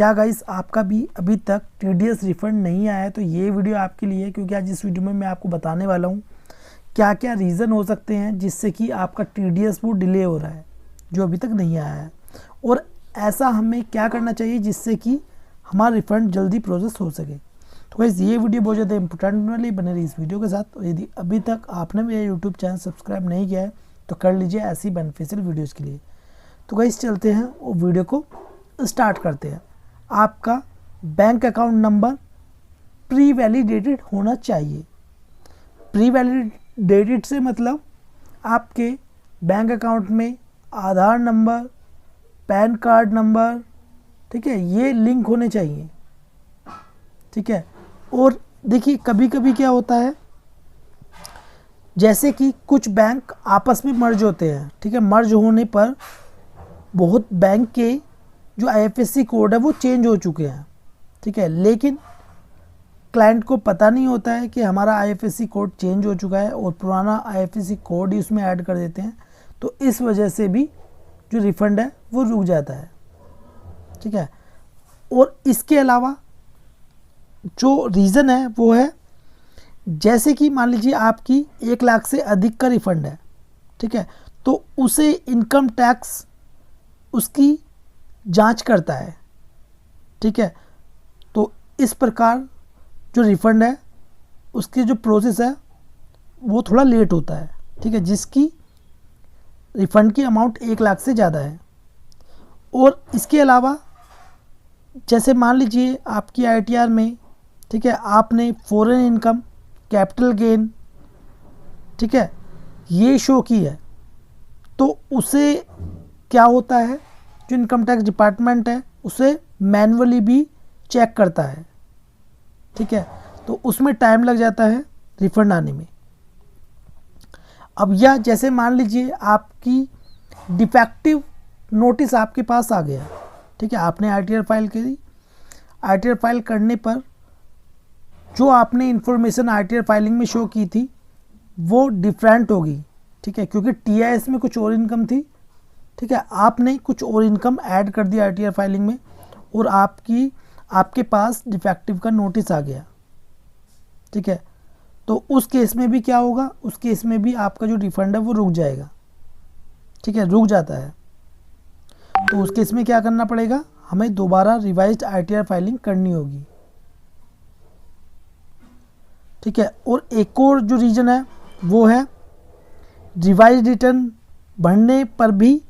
क्या गाइस आपका भी अभी तक टीडीएस रिफंड नहीं आया है तो ये वीडियो आपके लिए है, क्योंकि आज इस वीडियो में मैं आपको बताने वाला हूँ क्या क्या रीज़न हो सकते हैं जिससे कि आपका टीडीएस वो डिले हो रहा है जो अभी तक नहीं आया है, और ऐसा हमें क्या करना चाहिए जिससे कि हमारा रिफ़ंड जल्दी प्रोसेस हो सके। तो गाइस ये वीडियो बहुत ज़्यादा इंपॉर्टेंट वाली बने रही इस वीडियो के साथ। और यदि अभी तक आपने मेरा यूट्यूब चैनल सब्सक्राइब नहीं किया है तो कर लीजिए ऐसी बेनिफिशियल वीडियोज़ के लिए। तो गाइस चलते हैं और वीडियो को स्टार्ट करते हैं। आपका bank account number pre validated होना चाहिए। प्री वैलिडेटेड से मतलब आपके बैंक अकाउंट में आधार नंबर, पैन कार्ड नंबर, ठीक है, ये लिंक होने चाहिए, ठीक है। और देखिए कभी कभी क्या होता है, जैसे कि कुछ बैंक आपस में मर्ज होते हैं, ठीक है। मर्ज होने पर बहुत बैंक के जो आईएफएससी कोड है वो चेंज हो चुके हैं, ठीक है, लेकिन क्लाइंट को पता नहीं होता है कि हमारा आईएफएससी कोड चेंज हो चुका है और पुराना आईएफएससी कोड ही उसमें ऐड कर देते हैं। तो इस वजह से भी जो रिफ़ंड है वो रुक जाता है, ठीक है। और इसके अलावा जो रीज़न है वो है, जैसे कि मान लीजिए आपकी 1 लाख से अधिक का रिफ़ंड है, ठीक है, तो उसे इनकम टैक्स उसकी जांच करता है, ठीक है। तो इस प्रकार जो रिफ़ंड है उसकी जो प्रोसेस है वो थोड़ा लेट होता है, ठीक है, जिसकी रिफ़ंड की अमाउंट 1 लाख से ज़्यादा है। और इसके अलावा जैसे मान लीजिए आपकी आईटीआर में, ठीक है, आपने फॉरेन इनकम, कैपिटल गेन, ठीक है, ये शो की है, तो उसे क्या होता है, जो इनकम टैक्स डिपार्टमेंट है उसे मैन्युअली भी चेक करता है, ठीक है। तो उसमें टाइम लग जाता है रिफ़ंड आने में। अब या जैसे मान लीजिए आपकी डिफेक्टिव नोटिस आपके पास आ गया, ठीक है, आपने आईटीआर फाइल करी। आईटीआर फाइल करने पर जो आपने इन्फॉर्मेशन आईटीआर फाइलिंग में शो की थी वो डिफरेंट होगी, ठीक है, क्योंकि टीआईएस में कुछ और इनकम थी, ठीक है, आपने कुछ और इनकम ऐड कर दिया आईटीआर फाइलिंग में और आपके पास डिफेक्टिव का नोटिस आ गया, ठीक है। तो उस केस में भी क्या होगा, उस केस में भी आपका जो रिफ़ंड है वो रुक जाएगा, ठीक है, रुक जाता है। तो उस केस में क्या करना पड़ेगा, हमें दोबारा रिवाइज्ड आईटीआर फाइलिंग करनी होगी, ठीक है। और एक और जो रीज़न है वो है, रिवाइज्ड रिटर्न भरने पर भी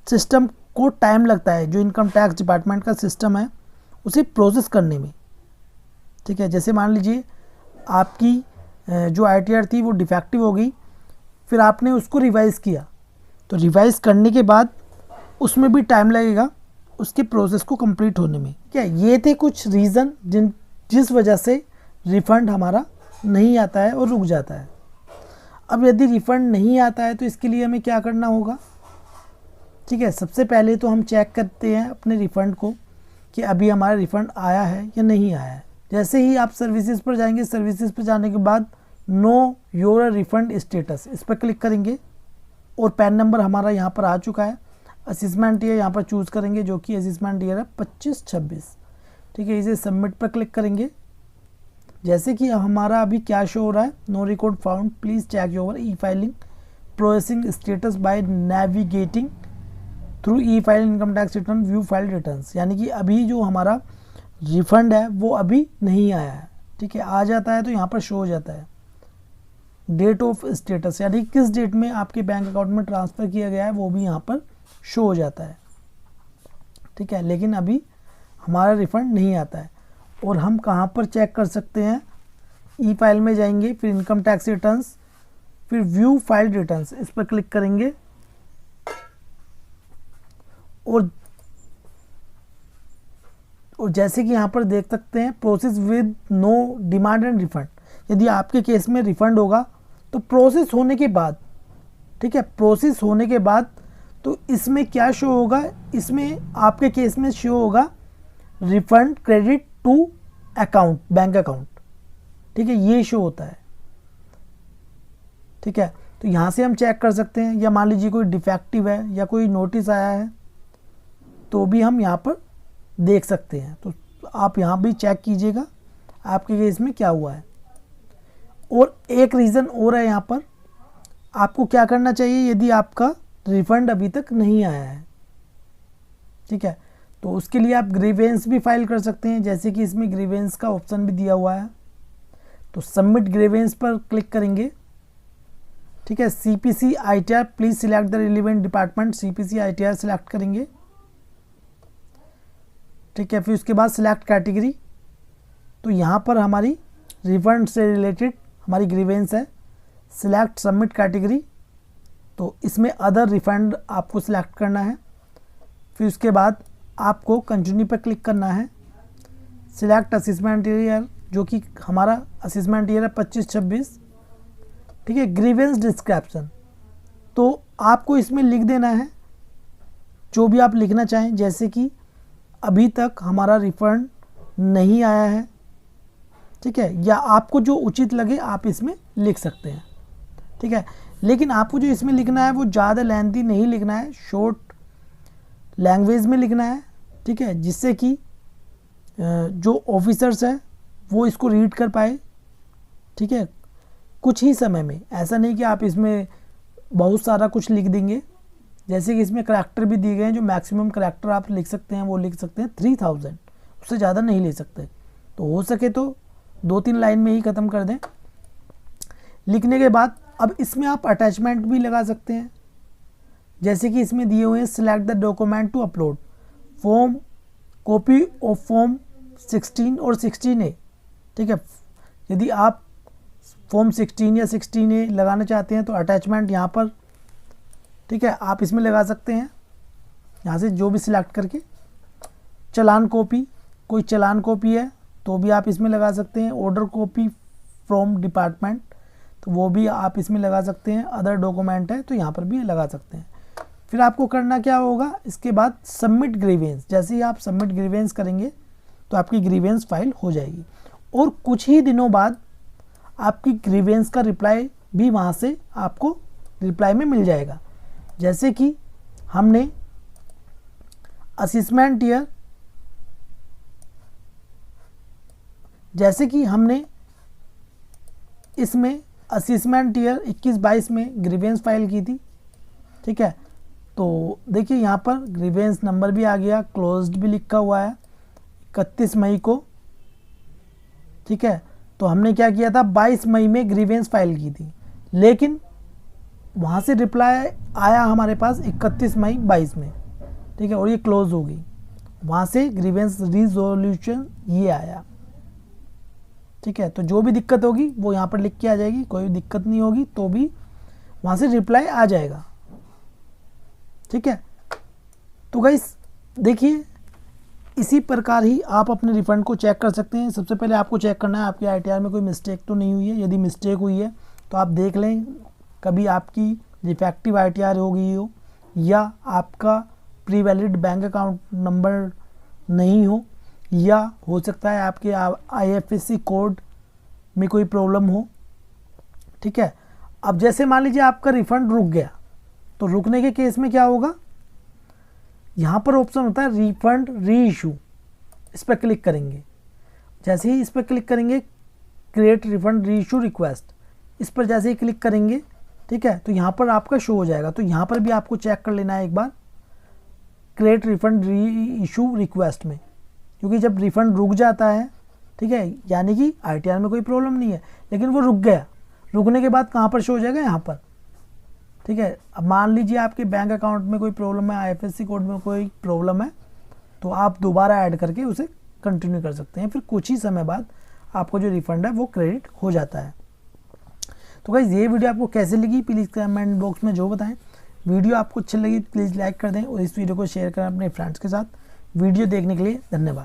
सिस्टम को टाइम लगता है, जो इनकम टैक्स डिपार्टमेंट का सिस्टम है उसे प्रोसेस करने में, ठीक है। जैसे मान लीजिए आपकी जो आईटीआर थी वो डिफेक्टिव हो गई, फिर आपने उसको रिवाइज़ किया, तो रिवाइज़ करने के बाद उसमें भी टाइम लगेगा उसके प्रोसेस को कंप्लीट होने में, क्या ये थे कुछ रीज़न जिस वजह से रिफ़ंड हमारा नहीं आता है और रुक जाता है। अब यदि रिफ़ंड नहीं आता है तो इसके लिए हमें क्या करना होगा, ठीक है। सबसे पहले तो हम चेक करते हैं अपने रिफ़ंड को कि अभी हमारा रिफ़ंड आया है या नहीं आया है। जैसे ही आप सर्विसेज पर जाएंगे, सर्विसेज पर जाने के बाद नो योर रिफ़ंड स्टेटस, इस पर क्लिक करेंगे और पैन नंबर हमारा यहाँ पर आ चुका है। असेसमेंट ईयर यहाँ पर चूज़ करेंगे, जो कि असेसमेंट ईयर है 25-26, ठीक है। इसे सबमिट पर क्लिक करेंगे। जैसे कि हमारा अभी क्या शो हो रहा है, no record found, please check your e filing processing status by navigating through e file income tax return view file returns, यानी कि अभी जो हमारा रिफ़ंड है वो अभी नहीं आया है, ठीक है। आ जाता है तो यहाँ पर शो हो जाता है डेट ऑफ स्टेटस, यानी किस डेट में आपके बैंक अकाउंट में ट्रांसफ़र किया गया है वो भी यहाँ पर शो हो जाता है, ठीक है। लेकिन अभी हमारा रिफ़ंड नहीं आता है। और हम कहाँ पर चेक कर सकते हैं, ई फाइल में जाएंगे, फिर इनकम टैक्स रिटर्न्स, फिर व्यू फाइल रिटर्न्स, इस पर क्लिक करेंगे और जैसे कि यहाँ पर देख सकते हैं process with no demand and refund, यदि आपके केस में रिफ़ंड होगा तो प्रोसेस होने के बाद, ठीक है, प्रोसेस होने के बाद तो इसमें क्या शो होगा, इसमें आपके केस में शो होगा refund credit to account, bank account, ठीक है, ये शो होता है, ठीक है। तो यहाँ से हम चेक कर सकते हैं, या मान लीजिए कोई डिफेक्टिव है या कोई नोटिस आया है तो भी हम यहाँ पर देख सकते हैं। तो आप यहाँ भी चेक कीजिएगा आपके केस में क्या हुआ है। और एक रीज़न और है यहाँ पर, आपको क्या करना चाहिए यदि आपका रिफ़ंड अभी तक नहीं आया है, ठीक है, तो उसके लिए आप ग्रीवेंस भी फाइल कर सकते हैं, जैसे कि इसमें ग्रीवेंस का ऑप्शन भी दिया हुआ है। तो सबमिट ग्रीवेंस पर क्लिक करेंगे, ठीक है। CPC ITR please select the relevant department, CPC ITR select करेंगे, ठीक है। फिर उसके बाद सिलेक्ट कैटेगरी, तो यहाँ पर हमारी रिफंड से रिलेटेड हमारी ग्रीवेंस है। सिलेक्ट सबमिट कैटेगरी, तो इसमें अदर रिफंड आपको सिलेक्ट करना है। फिर उसके बाद आपको कंटिन्यू पर क्लिक करना है। सिलेक्ट असेसमेंट ईयर, जो कि हमारा असेसमेंट ईयर है 25-26, ठीक है। ग्रीवेंस डिस्क्रिप्शन, तो आपको इसमें लिख देना है जो भी आप लिखना चाहें, जैसे कि अभी तक हमारा रिफंड नहीं आया है, ठीक है, या आपको जो उचित लगे आप इसमें लिख सकते हैं, ठीक है। लेकिन आपको जो इसमें लिखना है वो ज़्यादा लेंथी नहीं लिखना है, शॉर्ट लैंग्वेज में लिखना है, ठीक है, जिससे कि जो ऑफिसर्स हैं वो इसको रीड कर पाए, ठीक है, कुछ ही समय में। ऐसा नहीं कि आप इसमें बहुत सारा कुछ लिख देंगे। जैसे कि इसमें करैक्टर भी दिए गए हैं, जो मैक्सिमम करैक्टर आप लिख सकते हैं वो लिख सकते हैं 3000, उससे ज़्यादा नहीं ले सकते। तो हो सके तो 2-3 लाइन में ही ख़त्म कर दें। लिखने के बाद अब इसमें आप अटैचमेंट भी लगा सकते हैं, जैसे कि इसमें दिए हुए हैं select the document to upload, form copy of form 16 और 16A, ठीक है। यदि आप फॉर्म 16 या 16A लगाना चाहते हैं तो अटैचमेंट यहाँ पर, ठीक है, आप इसमें लगा सकते हैं, यहाँ से जो भी सिलेक्ट करके। चालान कॉपी, कोई चालान कॉपी है तो भी आप इसमें लगा सकते हैं। ऑर्डर कॉपी फ्रॉम डिपार्टमेंट, तो वो भी आप इसमें लगा सकते हैं। अदर डॉक्यूमेंट है तो यहाँ पर भी लगा सकते हैं। फिर आपको करना क्या होगा, इसके बाद सबमिट ग्रीवेंस, जैसे ही आप सबमिट ग्रीवेंस करेंगे तो आपकी ग्रीवेंस फाइल हो जाएगी। और कुछ ही दिनों बाद आपकी ग्रीवेंस का रिप्लाई भी वहाँ से आपको रिप्लाई में मिल जाएगा। जैसे कि हमने असेसमेंट ईयर, जैसे कि हमने इसमें असेसमेंट ईयर 21-22 में ग्रीवेंस फाइल की थी, ठीक है। तो देखिए यहाँ पर ग्रीवेंस नंबर भी आ गया, क्लोज्ड भी लिखा हुआ है 31 मई को, ठीक है। तो हमने क्या किया था, 22 मई में ग्रीवेंस फाइल की थी, लेकिन वहाँ से रिप्लाई आया हमारे पास 31 मई 22 में, ठीक है, और ये क्लोज हो गई। वहाँ से ग्रीवेंस रिजोल्यूशन ये आया, ठीक है। तो जो भी दिक्कत होगी वो यहाँ पर लिख के आ जाएगी, कोई दिक्कत नहीं होगी तो भी वहाँ से रिप्लाई आ जाएगा, ठीक है। तो गाइस देखिए, इसी प्रकार ही आप अपने रिफ़ंड को चेक कर सकते हैं। सबसे पहले आपको चेक करना है आपके ITR में कोई मिस्टेक तो नहीं हुई है। यदि मिस्टेक हुई है तो आप देख लें, कभी आपकी डिफेक्टिव ITR हो गई हो, या आपका pre valid bank account number नहीं हो, या हो सकता है आपके IFSC कोड में कोई प्रॉब्लम हो, ठीक है। अब जैसे मान लीजिए आपका रिफ़ंड रुक गया, तो रुकने के केस में क्या होगा, यहाँ पर ऑप्शन होता है रिफंड री इशू, इस पर क्लिक करेंगे। जैसे ही इस पर क्लिक करेंगे, क्रिएट रिफंड री इशू रिक्वेस्ट, इस पर जैसे ही क्लिक करेंगे, ठीक है, तो यहाँ पर आपका शो हो जाएगा। तो यहाँ पर भी आपको चेक कर लेना है एक बार क्रिएट रिफंड री इशू रिक्वेस्ट में, क्योंकि जब रिफंड रुक जाता है, ठीक है, यानी कि ITR में कोई प्रॉब्लम नहीं है, लेकिन वो रुक गया, रुकने के बाद कहाँ पर शो हो जाएगा, यहाँ पर, ठीक है। अब मान लीजिए आपके बैंक अकाउंट में कोई प्रॉब्लम है, IFSC कोड में कोई प्रॉब्लम है, तो आप दोबारा ऐड करके उसे कंटिन्यू कर सकते हैं। फिर कुछ ही समय बाद आपको जो रिफंड है वो क्रेडिट हो जाता है। तो गाइस ये वीडियो आपको कैसे लगी प्लीज़ कमेंट बॉक्स में जो बताएं। वीडियो आपको अच्छी लगी प्लीज़ लाइक कर दें और इस वीडियो को शेयर करें अपने फ्रेंड्स के साथ। वीडियो देखने के लिए धन्यवाद।